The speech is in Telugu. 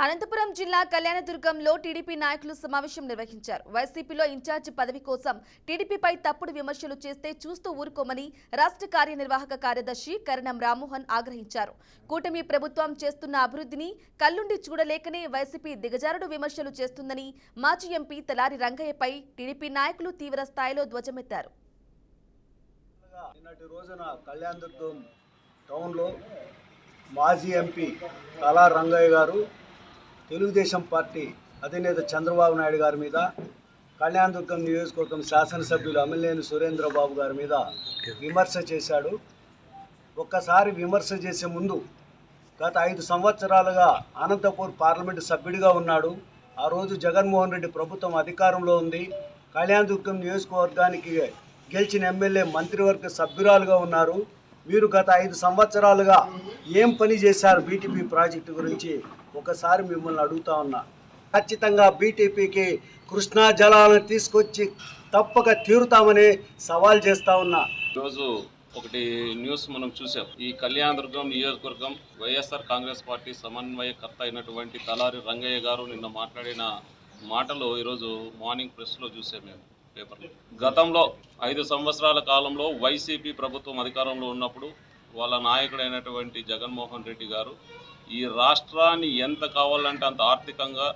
అనంతపురం జిల్లా కళ్యాణదుర్గంలో టీడీపీ నాయకులు సమావేశం నిర్వహించారు. వైసీపీలో ఇన్ఛార్జి పదవి కోసం టీడీపీపై తప్పుడు విమర్శలు చేస్తే చూస్తూ ఊరుకోమని రాష్ట్ర కార్యనిర్వాహక కార్యదర్శి కరణం రామ్మోహన్ ఆగ్రహించారు. కూటమి ప్రభుత్వం చేస్తున్న అభివృద్ధిని కళ్ళుండి చూడలేకనే వైసీపీ దిగజారుడు విమర్శలు చేస్తుందని మాజీ ఎంపీ తలారి రంగయ్యపై టీడీపీ నాయకులు తీవ్ర స్థాయిలో ధ్వజమెత్తారు. కళ్యాణదుర్గం టౌన్లో మాజీ ఎంపీ తలారి రంగయ్య గారు తెలుగుదేశం పార్టీ అధినేత చంద్రబాబు నాయుడు గారి మీద, కళ్యాణదుర్గం నియోజకవర్గం శాసనసభ్యులు అమిలేని సురేంద్రబాబు గారి మీద విమర్శ చేశాడు. ఒక్కసారి విమర్శ చేసే ముందు గత 5 సంవత్సరాలుగా అనంతపూర్ పార్లమెంటు సభ్యుడిగా ఉన్నాడు. ఆ రోజు జగన్మోహన్ రెడ్డి ప్రభుత్వం అధికారంలో ఉంది. కళ్యాణదుర్గం నియోజకవర్గానికి గెలిచిన ఎమ్మెల్యే మంత్రివర్గ సభ్యురాలుగా ఉన్నారు. మీరు గత 5 సంవత్సరాలుగా ఏం పని చేశారు బీటీపీ ప్రాజెక్టు గురించి ఒకసారి మిమ్మల్ని అడుగుతా ఉన్నా. ఖచ్చితంగా బీటీపీకి కృష్ణా జలాలను తీసుకొచ్చి తప్పక తీరుతామని సవాల్ చేస్తా ఉన్నా. ఈరోజు ఒకటి న్యూస్ మనం చూసాం. ఈ కళ్యాణదుర్గం నియోజకవర్గం వైఎస్ఆర్ కాంగ్రెస్ పార్టీ సమన్వయకర్త అయినటువంటి తలారి రంగయ్య గారు నిన్న మాట్లాడిన మాటలు ఈరోజు మార్నింగ్ ప్రెస్లో చూసాం మేము పేపర్లో. గతంలో 5 సంవత్సరాల కాలంలో వైసీపీ ప్రభుత్వం అధికారంలో ఉన్నప్పుడు వాళ్ళ నాయకుడైనటువంటి జగన్మోహన్ రెడ్డి గారు ఈ రాష్ట్రాన్ని ఎంత కావాలంటే అంత ఆర్థికంగా